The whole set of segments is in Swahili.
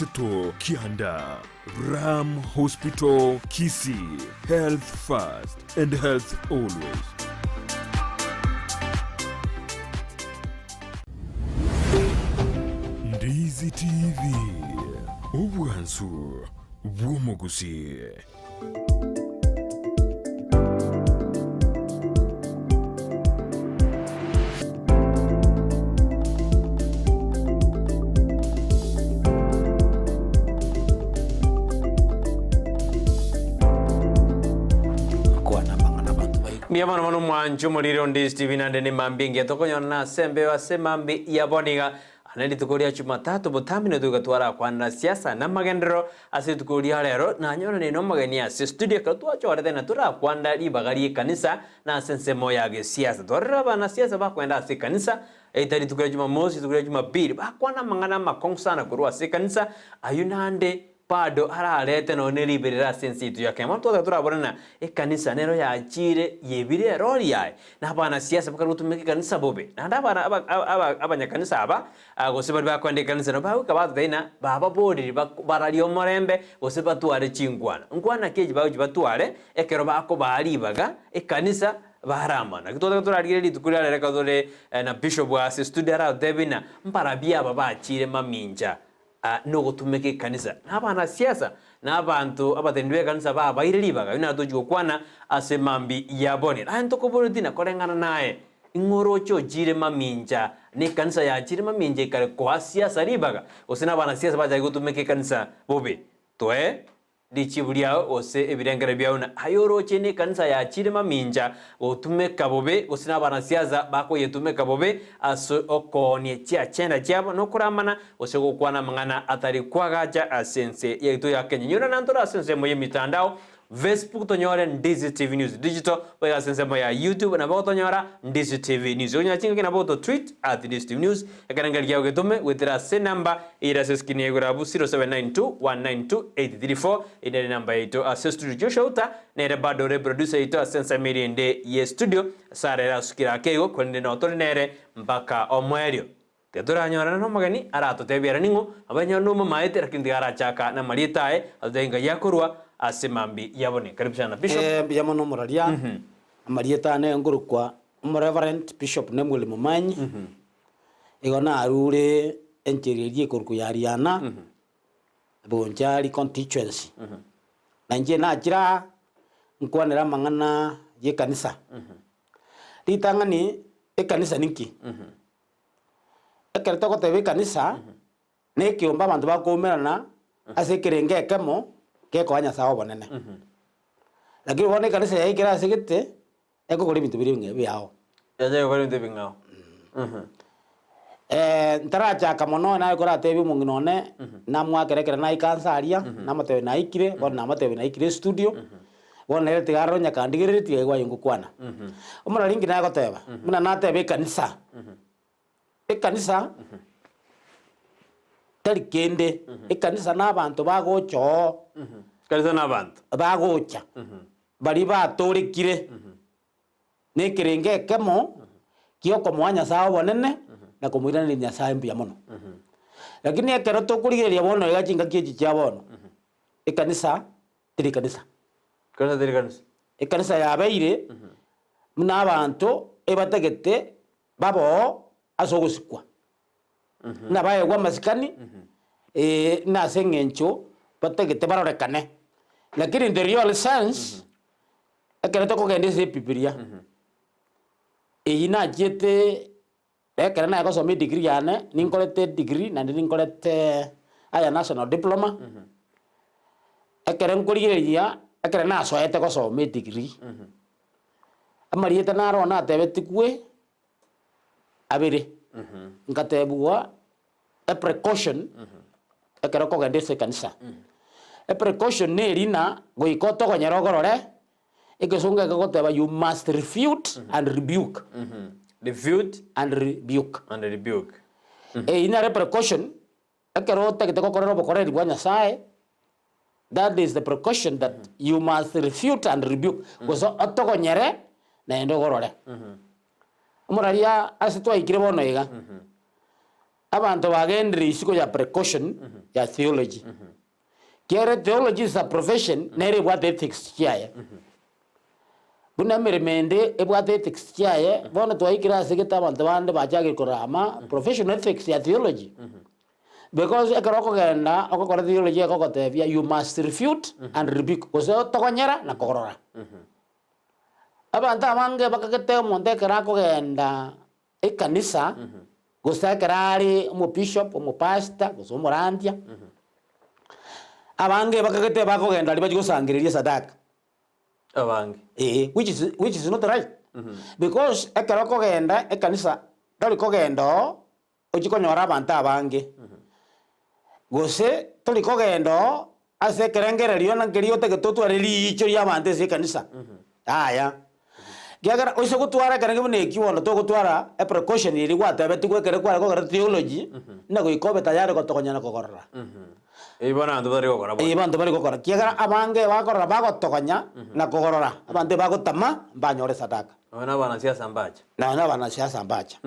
Seto Kianda, Ram Hospital Kisii, health first and health always. Ndizi TV, Obwansu, Bwomogusi. Miyamano manu mwanchu muliro Ndizi TV na ndeni mambingi atokonyona sembe wa semambi ya boniga aneli tukuria Jumatatu butamino tugatwara kwana siasa na magendero ase tukuria rero na nyona ni no mageni ase studio katwa chorete na tura kwanda libagari kanisa na sensemo ya siasa torra bana siasa ba kwenda ase kanisa eitari tukuria Jumamosi tukuria Jumapili ba kwana mangana makonsana kurwa ase kanisa ayunande pado ararete no neriberera sensitu ya kema to turabona kanisa nero ya chire yebire rori yae na bana siasa bakarutumike kanisa bobe na ndabana abanya kanisa aba goseba ba kwande kanisa no ba kabatu daina baba bodi barali omorembe goseba tuare chingwana ngwana keji ba batware ekero bako balibaga kanisa baramana kitoto turarigeri tukurira reka dore na bishop wa studio ara debina mparabia aba bachire maminja no gutumeke kanisa n'abana siasa n'abantu abatendwe kanisa ba bayirilibaga bina tojuko kwana asemambi yabone anto koborodina korengana naye ingorocho jire maminja ni kanisa ya jire maminja kare kwa siasa ribaga osina bana siasa baje gutumeke kanisa bobe toe dichibulia ose ebirengere byauna ayoroche ni kanisa ya jire maminja otumeka bobe osina bana siasa bako yetumeka bobe aso okonie chia chenda jabo no kuramana osego kwana mangana atari kwagaja asense yeto ya Kenya nyora nantora asense moye mitandao Facebook tonyora Ndizi TV News Digital wega asense moya YouTube na bako tonyora Ndizi TV News onya chinga kina bako tweet @Ndizi TV News yakanangalia ugetume witira se number ira seskini egurabu 0792192834 ina namba ito asestu Joshua uta nere bado reproducer ito asense media nde ye studio sare rasukira kego kwende no tolinere mpaka omwerio tetura nyora no magani arato tebiara ningo abanya no maete rakindigara chaka na marietae adenga yakurwa asemambi yabone karibu sana bishop yamano moraria marieta ne ngurukwa Reverend Bishop Nemwele Mumanyi igona arure enchererie kurku yariana bonjari constituency na nje na jira nkwanera mangana ye kanisa litangani kanisa ninki ekerto ko tebe kanisa ne kiomba bantu bakomerana ase kirenge kemo ke ko anya sawo bonene lakini wone kanisa ya ikira sigete eko kuri bintu biri nge byao yaje ko bintu bingao ntaracha kamono na ko ratebi munginone na mwakerekera na ikansaria na matewe na ikire bona matewe na ikire studio wona rete garo nya kandigiriti egwa yingu kwana umara lingi na goteba muna natebe kanisa kanisa tari kende kanisa n'abantu bagocho kanisa n'abantu bagocha bari batorikire nekirenge kemo kio komwanya sawo bonene na komwira ni nyasaye mbya muno lakini ekero tokurigeria bono egachinga kiechi chia bono kanisa tiri kanisa kanisa yabeire n'abantu ebategete babo asogosikwa na baye gwa masikani na sengencho bategete barorekane lakini in the real sense ekere to kogende se Biblia ina jete ekere na ko somi degree yane ninkolete degree na ninkolete aya national diploma ekere nkorigeria ekere na so ete ko somi degree amariete na ro na tebetikwe abere nkatebua a precaution ekero kogende se kanisa a precaution ne rina goikoto gonyerogorore ekesunga goteba you must refute and rebuke refute and rebuke ina precaution ekero tegete kokorero bokoreri bwa Nyasaye that is the precaution that you must refute and rebuke goso otogonyere na endogorore umuraria asitwa ikire bono iga abantu bagendera isiko ya precaution ya theology kiere theology is a profession nere bwate ethics kiaye buna meremende ebwate ethics kiaye bona twaikira sigeta abantu bande bachage korama professional ethics ya theology because ekaroko genda okokora theology ekokotebia you must refute and rebuke kose tokonyera na kogorora abantu abange bakagete monde karako genda ekanisa gose karari mu bishop mu pastor gose mu randia abange bakagete bakogenda libaje gusangiriria sadaka abange which is not right because ekaroko genda ekanisa dali kogenda ojikonyora abantu abange gose tuli kogenda ase kerengererio na ngerio tegetotwareri icho ya abantu se kanisa aya giagara oise gutwara karenge bune kiwono to gutwara a precaution iri gwatabe tigwekere kwara kogara theology na goikobe tayari gotokonyana kogorora ibona andu bari gokora bantu bari gokora kiagara abange bakorora bagotokonya na kogorora abantu bagotama banyore sadaka wana bana siasa mbacha na bana siasa mbacha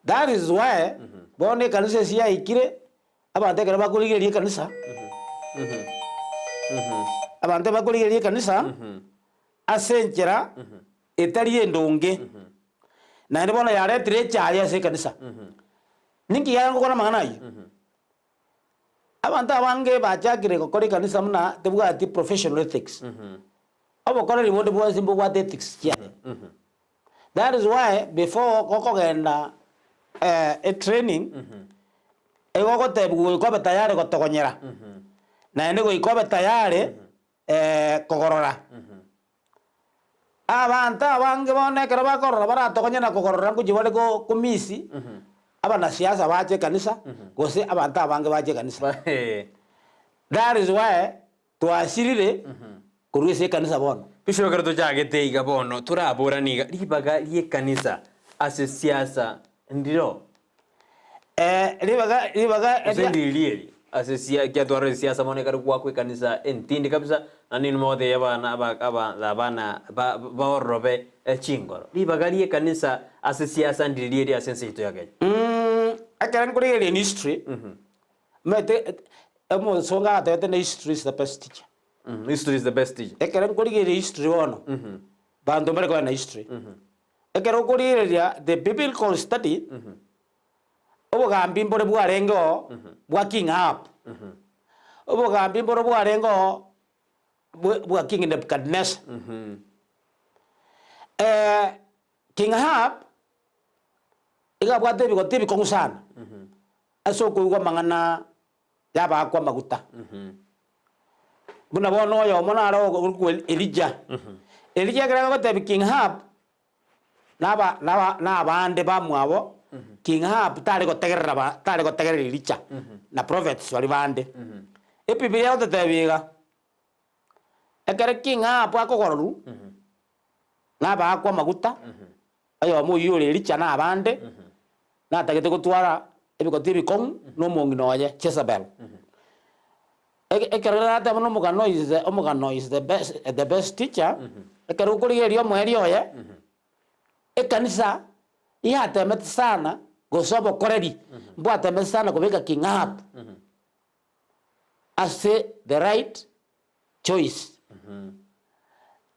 that is why bone kanisa sia ikire abantu kare bakurigerie kanisa abantu bakurigerie kanisa asenjera etari endonge na ndibona yare tire chali ase kanisa ninki yango kona mangana yi abantu abange bachagire gukora kanisa muna tebwa ati professional ethics abo kora reward bo simbo what ethics ya that is why before kokogenda a training ego tebu ko betayare gotokonyera na ende go ikobe tayare kogorora abantu abange bone kera bakorora baratokonyera kogorora kujibole ko kumisi abana siasa baje kanisa gose abantu abange baje kanisa that is why twashirire kurwise kanisa bono pisho kero jagete iga bono turabura niga ribaga rie kanisa ase siasa ndiro ribaga ndirieri ase siasa siasa mone kare kwa kanisa entindi kabisa nani mode yabana abana baorobe chingoro ribaga rie kanisa ase siasa ndirieri ase sito yake akaran kuri ni history mete emo songa tete history is the best teacher history is the best teacher akaran kuri history wono bando mere kwa na history akaran kuri the biblical study obo gambi mbore bwarengo bwa king up obo gambi mbore bwarengo bwa king Nebuchadnezzar king up iga bwa tebi kongusana aso ko gwa mangana yaba kwa maguta buna bono yo mona ro ko Elijah gara ko tebi king up na bande bamwabo king Ahab tari gotegerera Elijah na prophets bari bande Biblia otetebiga ekere king Ahab akogororu na ba kwa maguta ayo mu yuri Elijah na bande na tagete gutwara ebikotibi kong no mongino ye Jezebel ekere na ta no mugano is the best teacher ekere ukurigerio mweri oye ekanisa iya temet sana gosobo koredi mbwa temet sana kubika king Ahab ase the right choice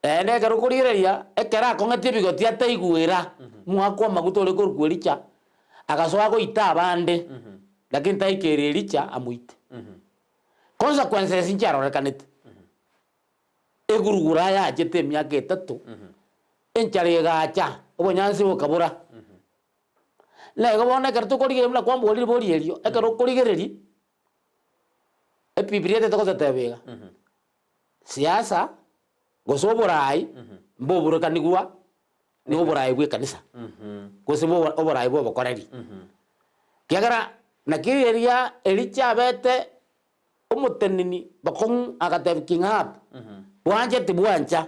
ene garukulireria ekera kongati bigoti ataiguira mwakwa magutore kurkwericha akasoa go itabande lakini taikericha amuite consequences incharo rekanete egurugura ya jete myaka 3 enchare gacha obonyansi bokabura lego bone kerto korige mla kwa boli elio ekero korigereri Biblia tetoko tetebega siasa gosoborai mboburo kanigwa ni oborai bwe kanisa gosebo oborai bwo bokoreri kiagara nakiriria Elijah bete omutenini bakong akatebi king Ahab bwanje tibwanja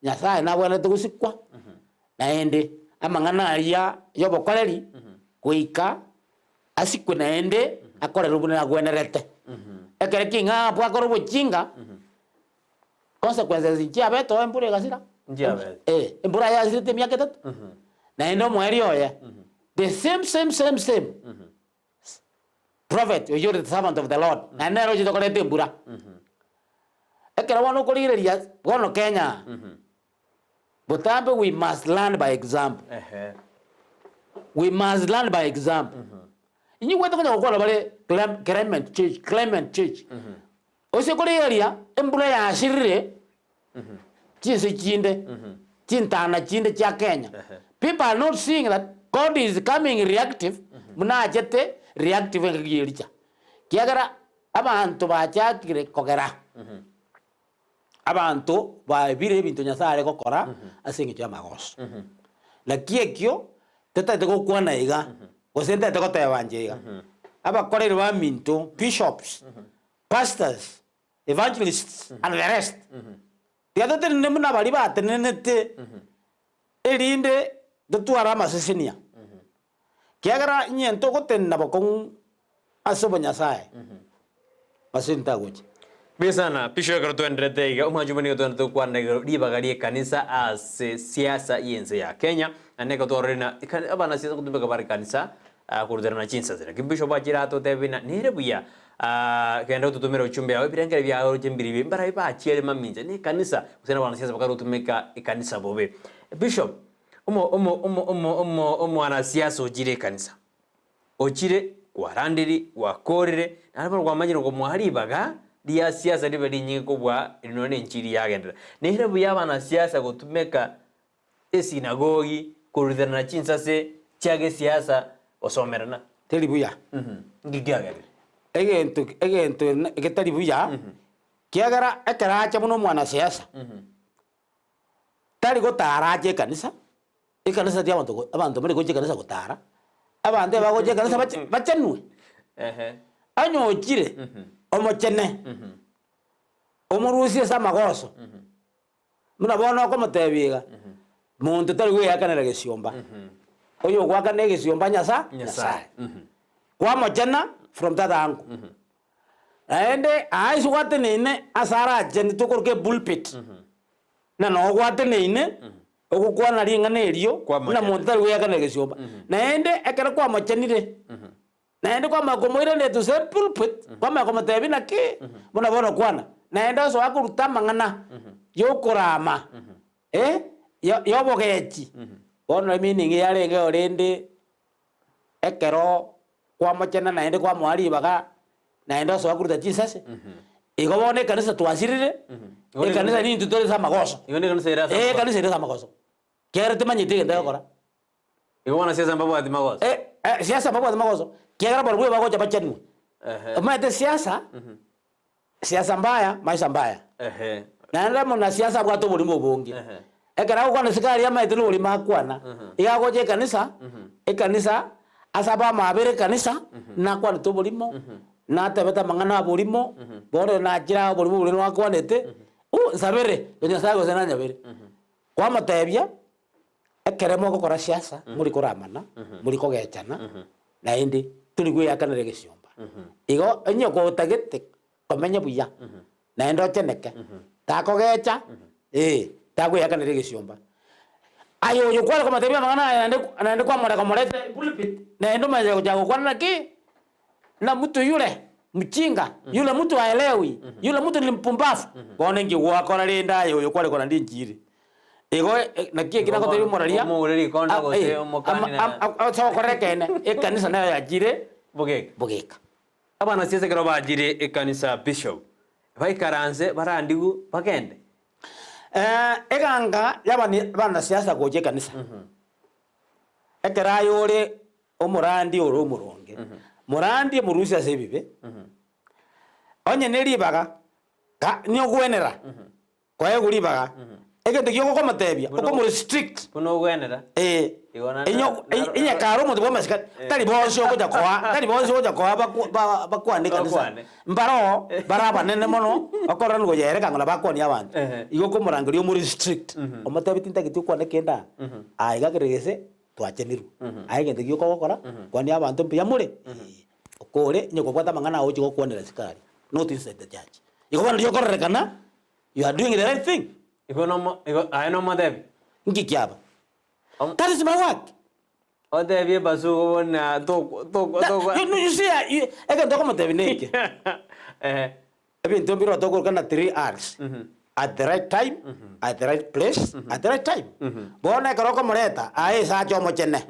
nyasaye na bwana tugusikwa naende amangana ya yobokoreri kuika asikwe naende akorera ubune na gwenerete ekere king Ahab akoro bochinga consequences njia beto embure gasira njia beto embura ya zite miaka 3 naende mweri oya the same prophet you're the servant of the Lord na nero jito kolete mbura ekera wano koligereria gono Kenya butambe we must learn by example we must learn by example inyi weto konya kokola bale Clement Church ose koligereria embura ya ashirire chinse chinde chintana chinde cha Kenya people are not seeing that God is coming reactive muna ajete reactive ngiyericha kiagara abantu bachakire kogera abantu babire bintu nyasare gokora asingi cha magoso la kiekyo tetate gokwana iga gosente te gotebanje iga abakoreri ba minto bishops pastors evangelists and the rest yadate nemuna bali batenenete erinde dotwara masesinia kiagara nyento gotenna bokon asobo nyasaye basinta goche Besana pisho karo tuendrete iga umajumani ko tuendrete kwa negro dibagarie kanisa as siasa yense ya Kenya aneka torena abana siasa kutumbe kabari kanisa kurudera na chinsa zera kimbisho bajira to tebina nerebuya kenda tutumira uchumbe yawe birengere bya jembiri mbara iba achiere maminje ni kanisa usena bana siasa bakaru tumeka kanisa bobe bishop ana siasa ojire kanisa ojire kwarandiri wakorere narabo kwa majiro ko mwaribaga dia siasa libedi nyingi kubwa inone nchiri yagendera neherebu yabana siasa gutumeka esinagogi kurudana chinsase chage siasa osomerana teribuya ngigagere egento egetaribuya kiagara ekaracha muno mwana siasa tari gotaraje kanisa ikanisa dia abantu muri goje kanisa gotara abantu bagoje kanisa bachenwe anyojire omochene omurusie samagoso muna bona ko matebiga muntu tari we yakanera gesiomba oyo gwakane gesiomba nyasa kwa mochena from that angle ende aisu watenene asara jeni tukorke pulpit na no watenene okukwana ringa nerio na muntu tari we yakanera gesiomba na ende ekera kwa mochenire naende kwa makomoire ne tu se pulpit kwa makomotebi na ki bona bona kwana naende so akuruta mangana yokurama yobogechi bona meaning yarenge orende ekero kwa mochena naende kwa mwari baga naende so akuruta Jesus igo bone kanisa twasirire kanisa ni tutore sa magoso igone kanisa ira sa kanisa ira sa magoso kera temanyite genda gora igo wana siasa mbabu ati magoso siasa mbabu ati magoso kiagara barabwe bagoja bachanu mate siasa siasa mbaya maisha mbaya na ndamo na siasa bwato buli mubongi ekara kwa nasikari ama itulu buli makwana igagoje kanisa ekanisa asaba mabere kanisa na kwa to bulimo na tabeta mangana bulimo bore na jira bulimo bulino akwanete sabere donya sago senanya bere kwa matebia ekeremo gukora siasa muri kuramana muri kogechana na indi tuli gwe yakanere gesiomba igo enye ko tagete komenya buya na endo cheneke takogecha ta gwe yakanere gesiomba ayo yo kwa kama tebia mangana anaende kwa mora komorete pulpit na endo maje kujago kwa naki na mtu yule mchinga yule mtu aelewi yule mtu ni mpumbafu bone ngi wakora linda yo kwa kona ndinjiri igo nakie kina ko tebi moralia umureri konda gose umukani na so korekene ekanisa nayo yajire bogeka abana siasa kero bajire ekanisa bishop baikaranze barandigu bagende eganga yabani bana siasa goje kanisa ekerayore omurandi oro umuronge murandi murusia sebibe onye neribaga nyo gwenera kwa eguribaga egende gyo ko matebia ko mu restrict kuno gwenera inya karo mu tuboma tari bonso ko jakwa bakwandika mbaro baraba nene mono akora ngo yere kangala bakwani abantu igo ko murangirio mu restrict omatebi tinta gitu kwa nekenda aiga keregese twacheniru aigende gyo ko gokora kwani abantu mpya muri okore nyoko kwata mangana oji ko kwonera sikari not inside the church igo bana yoko rekana you are doing the right thing I no madebi ngikiaba that is my work Otebie basugo bona to You see, ega ndoko motebineke. Ebintu mbiro toko kana 3 hours. At the right time, at the right place, at the right time. Bona karoko moreta, ae sa chomo chenne.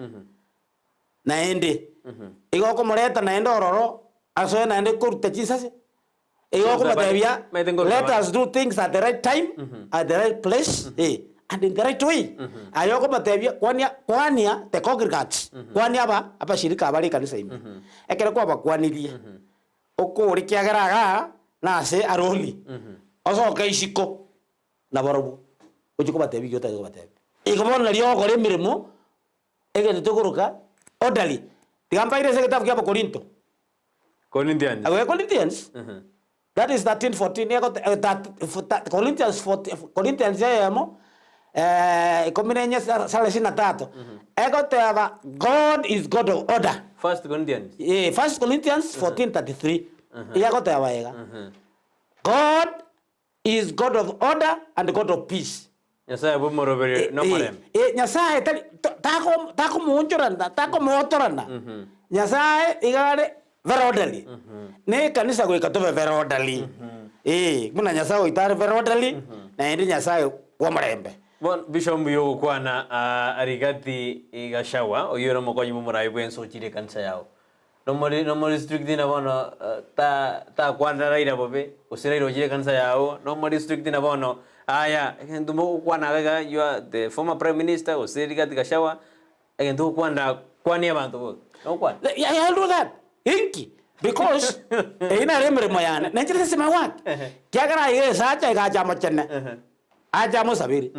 Naende. Igo ko moreta naende ororo, aso naende kurte chisase. Igo ko matebia, let us do things at the right time, at the right place, and in the right way. Ayo ko matebia kwania the congregants. Kwania apa shirika abali kanisa ime. Ekere ko aba kwanirie. Oko uri kiagaraga na se aroli. Oso kaishiko na borobu. Ujuko batebi yota ko batebi. Igomon lio ko le mirimo. Ege tukuruka odali. Tigamba ile seketabu kwa Korinto. Corinthians. Awe Corinthians. That is 13:14. Ego Corinthians 14 Corinthians yamo kombinenya sala 23. Ego teva God is God of order. First Corinthians. Yeah, First Corinthians 14:33. Ego teva ega. God is God of order and God of peace. Nyasaye bo morobere no morem. Nyasaye tako muonchoranda, tako motoranda. Nyasaye igare very orderly. Ne kanisa go ikatobe very orderly. Muna Nyasaye itare very orderly na ndi Nyasaye wa marembe. Bon bishop yo kwana arigati igashawa oyoro mokonyi murai bwenso chire kanisa yao. No more strict na bono ta kwanda raira bobe usirairo chire kanisa yao no more strict na bono aya ndumo kwana gaga you are the former prime minister usirigati gashawa ndu kwanda kwani abantu bo no kwana yeah, I'll do that inki because ina remre moyana nanjira sema wak kiagara ye sacha ga jamo chenne aja mo sabiri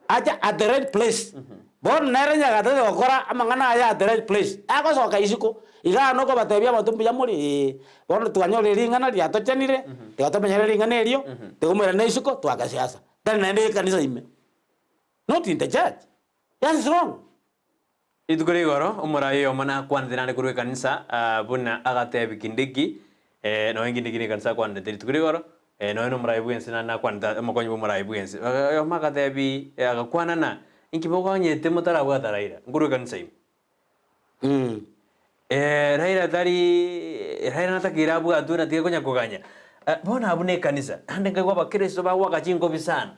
aja at the right place bon nerenya ga de okora amangana aya at the right place ako so kaisiko iga no ko batebia matumbi yamuri bon tuanyole ringana ria to chenire te to menyere ringana erio te umera neisiko tu akasiasa then nende kanisa ime not in the church that's wrong. Itukuri goro umurai yo mana kwanzira ne kurwe kanisa buna agatebi kindiki no ngindiki kanisa kwande itukuri goro no murai bwense na kwanda mokonyi murai bwense yo magatebi agakwana na inkibogo nyete mutara bwataraira ngurwe kanisa ime raira natakira abu aduna tiga konya kuganya bona abune kanisa ande ngwa bakristo ba wakachingo bisana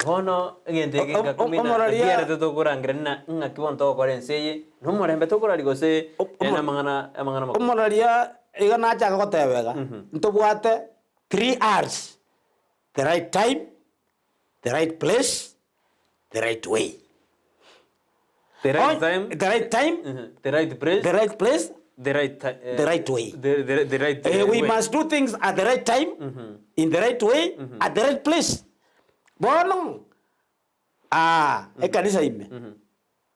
bono ngende kinga kumina tiere to kurangirana ngakibon to korenseye no morembe to kurarigose na mangana omoraria iga na chaka gotebega ntobwate 3 hours the right time, the right place, the right way. The right time, the right time, the right place, the right place, the right the right way. The right we way. must do things at the right time, in the right way, at the right place. Bono. Kanisa ime.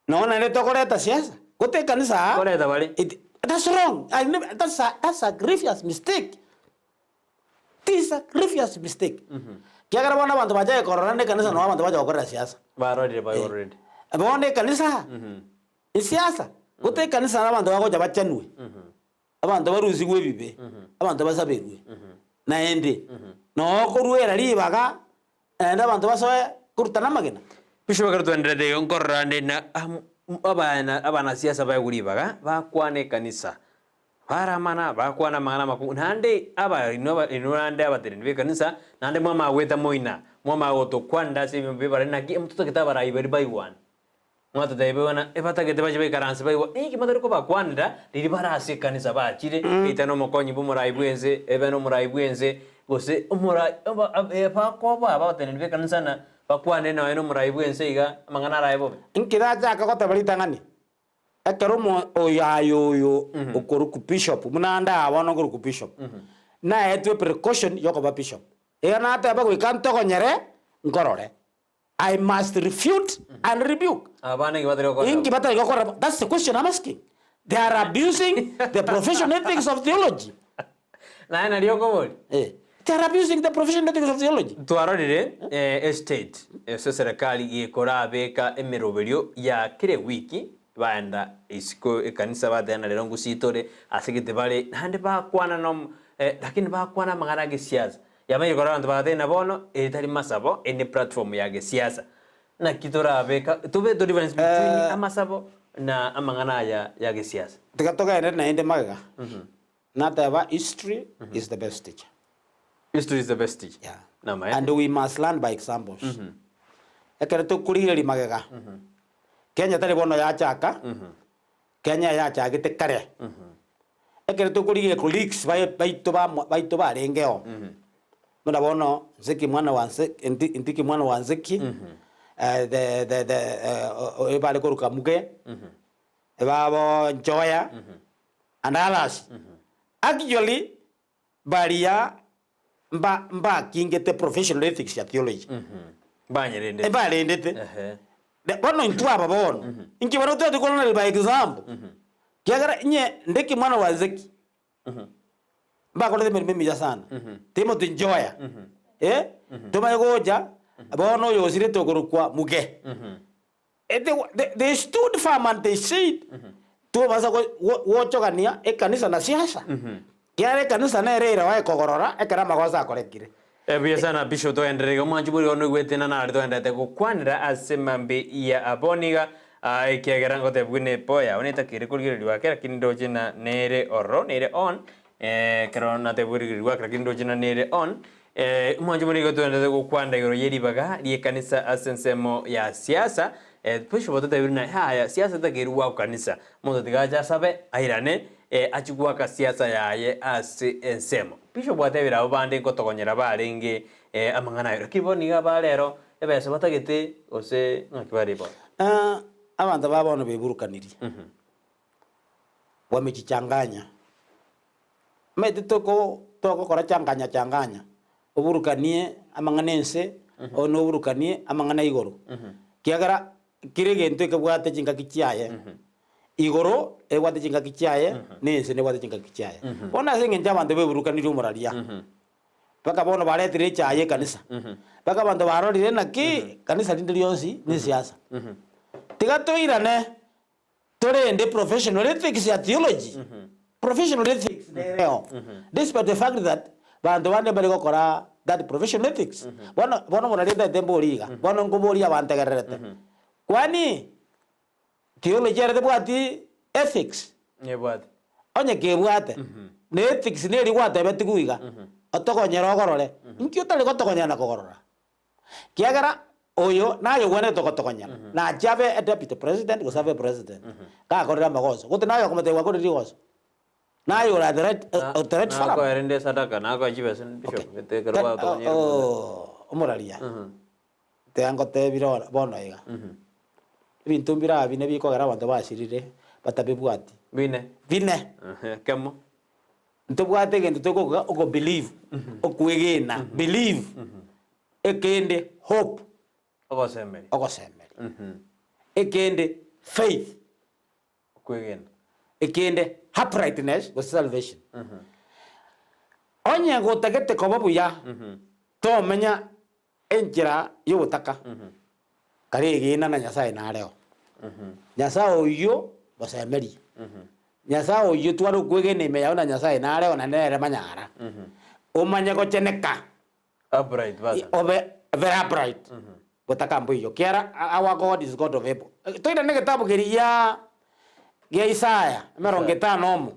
Naona ile tokoleta siasa. Kote kanisa. Koleta bali. That's wrong. That's a grievous mistake. This is a grievous mistake. Kiagara bona bantu baje korona ne kanisa no bantu baje okora siasa. Already. Bona kanisa. Siasa. Kote kanisa na bantu bako jabachanwe. Abantu baruzi gwebibe. Abantu basaberwe. Naende. No koruera libaga. Enda abantu basoya kurtana magena. Bishop kartu ndrede onkorrande na abana siasa bayuguribaga bakwane kanisa. Paramana bakwana mangana maku nande aba inurande abaterinde kanisa nande mama weta moina mama woto kwanda sibimbe barena ki mtoto kitabara iberi baiwan. Mwata tebe wana efata kete baje karanse baiwa iki madari ko bakwanda riri barase kanisa bachire itano mokonyi bumurai bwenze ebeno murai bwenze gose umurai pa ko ba terinde kanisa na bakwane na eno murai bwenze iga mangana raibo inkira jaka ko tabari tangani akarumo oyayo okoro ku bishop munanda abana okoro ku bishop na etwe precaution yoko ba bishop ena ata ba kwikanto konyere nkorore I must refute and rebuke. That's the question I'm asking. They are abusing the professional ethics of theology. They are abusing the professional ethics of theology. Tuarorire estate serikali ikora beka emeroberio ya kire wiki baenda isiko kanisa badana lero ngusitore asigite bale hande ba kwana no lakini ba kwana magana gesiaza yamaye kora abantu bagatena bono etari masabo ene platform yage siasa na kitora beka tube the difference between amasabo na amang'ana ya gisiasa. Tikatogene naende magega. Nateba history is the best teacher. History is the best teacher. Yeah. Na And we must learn by examples. Ekere tukurigeri magega. Kenya tari bono ya chaka. Kenya ya chagite kare. Ekere tukurigeri colleagues baitu ba rengeo. Muna bono Nziki mwana wa Nziki mwana wa Nziki. Ebale koruka muge. Ebabo Njoya. And others. Actually, baria mba kingete professional ethics ya theology. Banyerende. Ebalendete. Bono intwaba bono. Inki baro tete kolonel by example. Kiagara nye ndeki mwana wa Nziki. Mba kolete mimi ya sana. Timothy Njoya. Tuma goja bono yosire tokorukwa muge. They stood firm and they said tu basa wochogania ekanisa na siasa. Kiare kanisa na erera wa kogorora ekara magoza akorekire. Ebia sana Bishop to enderega mwanjuburi ono gwetena na arito endete gukwanira asemambe ya aboniga ikiagera ngote bwine poya oneta kire kurigirwa kera kindo jina nere oro nere on kerona te burigirwa kera kindo jina nere on mwanjuburi goto endete gukwanda igoro yeri baga rie kanisa asensemo ya siasa Bishop boto tebirina haya siasa takiruwa kanisa moto tigaja sabe airane achugwa ka siasa yaye ase ensemo Bishop bwatebira obande nkotogonyera barenge amang'ana ero kiboniga barero ebese batagete ose ngakibari bo abantu babono beburukaniri wamechichanganya mete toko kora changanya uburukanie amang'anense ono uburukanie amang'ana igoro kiagara kirege ntwe kabwate jinga kichiaye igoro ebwate jinga kichiaye nense ne bwate jinga kichiaye bona singe njabande beburukaniri umuraria paka bono baretire chaye kanisa paka bantu barorire naki kanisa rindi yonsi ni siasa tigatoire torende professional ethics ya theology professional ethics leo despite the fact that bantu bande bali gukora that professional ethics bono murarita temboriga bono nguboria bantegererete kwani theology rete bwati ethics nyebwate onye kebwate ne ethics ne riwate betiguiga otogonyera ogorore nkio tali gotogonyana kogorora kiagara oyo nayo gwene togotogonyana na jabe a deputy president go serve president ka korera magoso gote nayo komete wa korera goso nayo la threat fara ko erende sadaka na ko jibe sen Bishop betekero ba togonyera umuraria te angote biro bono iga bintu mbira bine biko gara bantu bashirire batabibwati bine kemo ntobwate gento tokoga oko believe okwegena believe ekende hope ogosemeri ekende faith okwegena ekende uprightness was salvation onye gotagete kobabuya to menya enjira yobutaka kare gina na Nyasaye na reo Nyasaye oyo bosemeri Nyasaye oyo twaro kwegene me yaona Nyasaye na reo na nere manyara umanya gocheneka upright basa obe very upright botaka mbuyo kiara our God is God of able toira ne kitabu kiria gia Isaya 55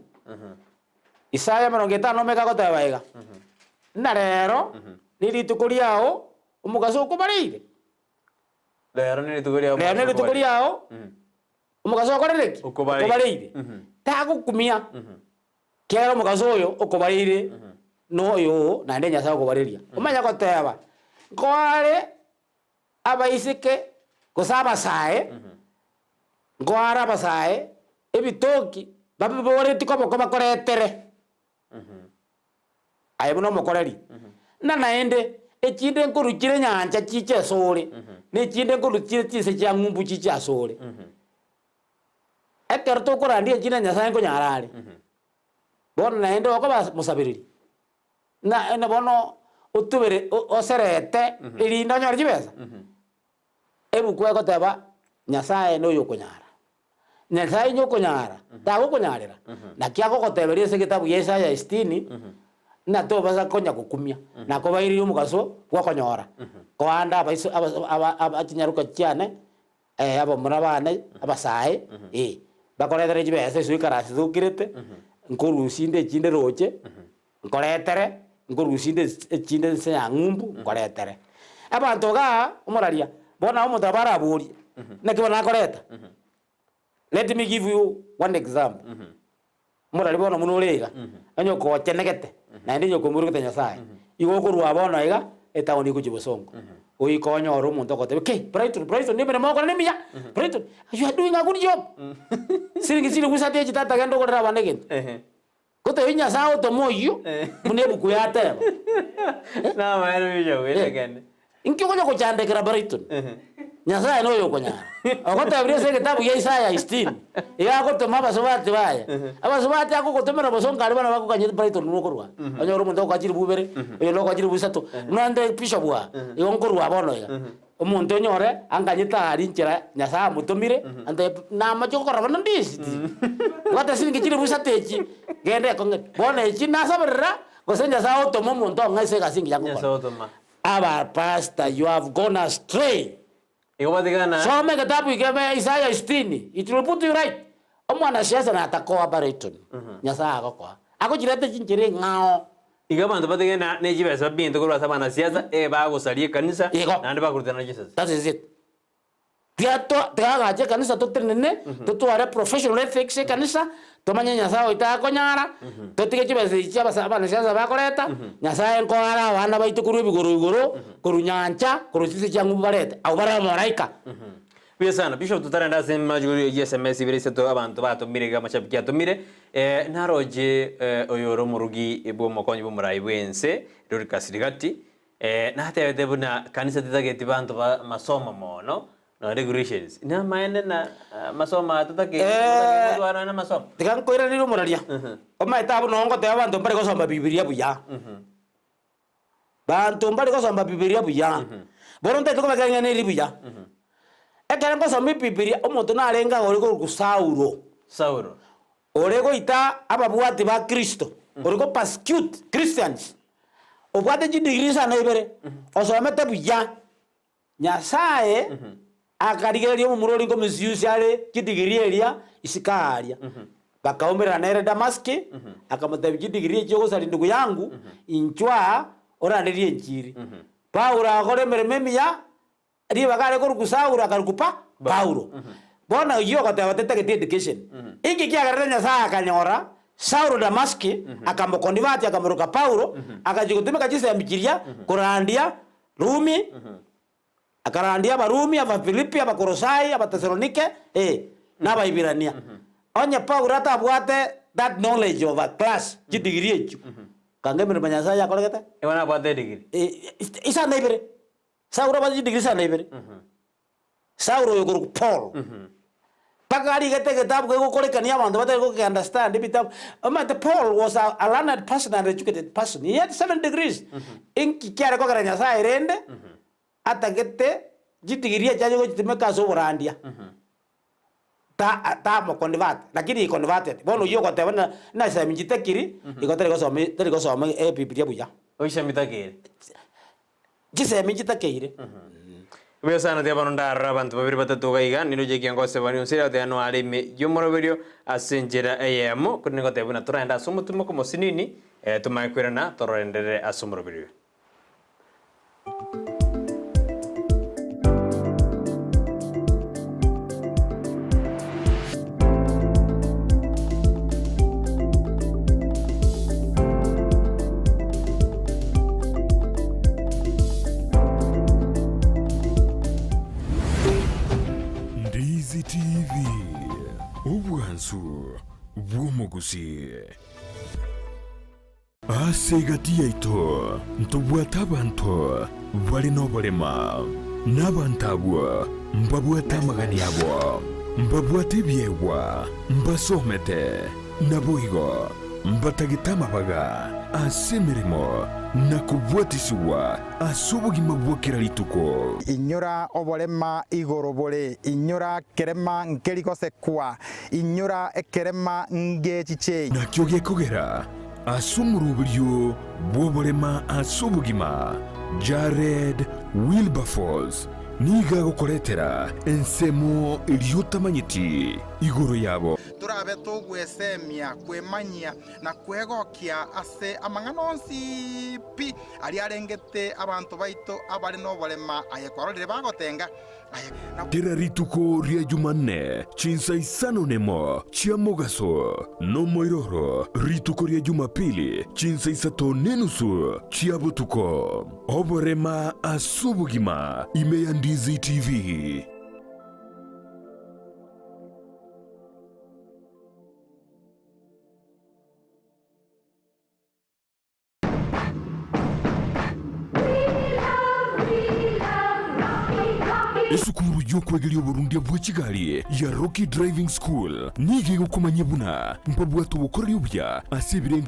Isaya 55 megagota baiga na rero niritukuria umugaso kubarire lero niritukuria umugaso korereki kubarire tagukumia kiara umugaso oyo ukubarire no yo na ndenya sa kubariria umanya goteba ngware abaisike kusaba sae ngwara basae ebitoki babe bore tikomo koma koretere ayibuno mokoreri na naende ekinde nkurukire nyanja chiche sore ne kinde nkurukire chise cha ngumbu chiche sore ekerto kurandi ekinde Nyasaye nkonyarare bono naende okoba musabiriri na bono utubere oserete irindo nyorji besa ebukwe goteba Nyasaye no yokonyara Nyasaye nyokonyara dago konyarira na kiago goteberia ese kitabu ya Isaya 60 na to basa konya gukumia na ko bairi umugaso gwakonyora ko anda abatinyaruka cyane abo muna bane abasae bakoretere chibese suikarasi thukirete nkorusinde chinde roche nkoretere nkorusinde chinde se ng'umbu nkoretere abantu ga umuraria bona omuntu abaraburi nakibona akoreta. Let me give you one example. Umurari bona muno urega anyoko chenegete na ndi nyoko murugete Nyasaye igo kurwa bona iga etaoni kujibosongo uikonyo oro muntu kote okay Brighton ni bere moko ni miya Brighton you are doing a good job siringi kusate chitata gendo kodra banegent kote winya sao to moyo mune buku yate na maero yo wele inki konya ko chande kra Brighton Nyasaye no yo konya akote abria se kitabu ya Isaya 16 ya kote maba sobati baya aba sobati ako kote mera bosonga ari bana bako kanye Brighton no korwa anyo ro muntu ko ajiri bubere yo no ko ajiri busato nande bishop wa yo nkorwa bono ya omuntu nyore anganyita ari nchira Nyasaye mutumire ande na macho ko rabana ndisi wata singi chiri busatechi gende ko bona ichi nasaberra gose Nyasaye otomo muntu ngaise gasingi yango aba pastor you have gone astray. So make kitabu ikeme Isaiah 16 it will put you right. Omwana siasa na atakoa Brighton. Nyasaye akokwa. Akojirete chinjire ngao. Igabantu bategena nejibesa bintu ko basabana siasa bagosalie kanisa nande bakurutana Jesus. That is it. Tiaga kanisa totenene tutware professional ethics kanisa tomanya Nyasaye itakonyara totige chibesa ichaba sabana siasa bakoreta Nyasaye nkora abana baitu kuru bigoro kurunyancha kurusisi changu barete au bara maraika. Biasana bishop tutarenda sema juri SMS birese to abantu batumire ga machabiki atumire naroje oyoro murugi ebo mokonyi bumurai wense ruri kasirigati na hata debuna kanisa titageti bantu masoma mono no regulations na maana na masoma tutake wana na masoma tikan koira ni rumuraria o mai tabu no ngo te abantu mbari ko soma Biblia buya bantu mbari ko soma Biblia buya boronte tuko baganya ni ribuya ekere ko soma Biblia omuntu na arenga ori ko Saulo ore ko ita ababuati ba Kristo ore ko persecute Christians obwate degree sana ibere osoma buya Nyasaye akarigeria mumurori ko misuse kidigiri eria isikaria bakaombera nere Damaski akamatabi kidigiri cyo gusali ndugu yangu inchwa oranderie njiri Paulo akore merememia ri bagare ko kusaura akarukupa Paulo bona yo katawatete ke education ingi kiagaranya Nyasaye akanyora Saulo Damaski akamokonivati akamuruka Paulo akajikutumika chise mbikiria kurandia Rumi akarandia Barumi aba Filipi aba Kolosai aba Tesalonike naba Ibirania onye Paulo atabwate that knowledge of a class degree echo kangemere Nyasaye akoregete wana bwate degree isa naibere Saulo ba degree sa naibere Saulo yo Paul pagari gete kitabu ko korekania abantu bate ko understand bitabu Paul was a learned person and educated person he had 7 degrees inki kiara ko garanya Nyasaye rende atagete jitigiria chaje ko chitimeka so burandia ta mo convert lakini converted bono yo ko tebana na sami jitekiri ikotere ko so Biblia buya oisha mitakire jisemi jitakire Biasana dia banunda rabantu babiri batatu gaiga nino je kiango se bani unsira de anu ale me yomoroberio asenjera ayemo kuniko tebuna turanda sumutumo como sinini tumakwirana torendere asumoroberio TV Ubwansu Bwomogusi Asegatia ito Ntobwata banto Valino bolema Nabantabwa Mbabwata magani yabwa Mbabwate biewa Mbasomete Naboigo Mbatagitama baga Asemirimo Nakubwatisuwa Asubugima bwokera lituko Inyora obolema igorobole Inyora kerema nkeriko sekwa Inyora ekerema ngechiche Nakyoge kogera Asumurubiryo Bwobolema asubugima Jared Wilberforce niga gukoretera ensemo iliyotamanyiti iguru yabo turabe tugwesemia kwemanyia na kwegokia ase amang'anonsi pi ali arengete abantu baito abari n'oborema ayekwarorire bagotenga tera rituko ria Jumanne chinsa isano nemo chia mogaso no moiroro rituko ria Jumapili chinsa isato nenusu chia butuko oborema asubugima imeyandizi TV. Esukuru yokwegeria Burundi bwa Kigali ya Rocky Driving School nige gukomanya buna mpabwa tubukoryo bya asibire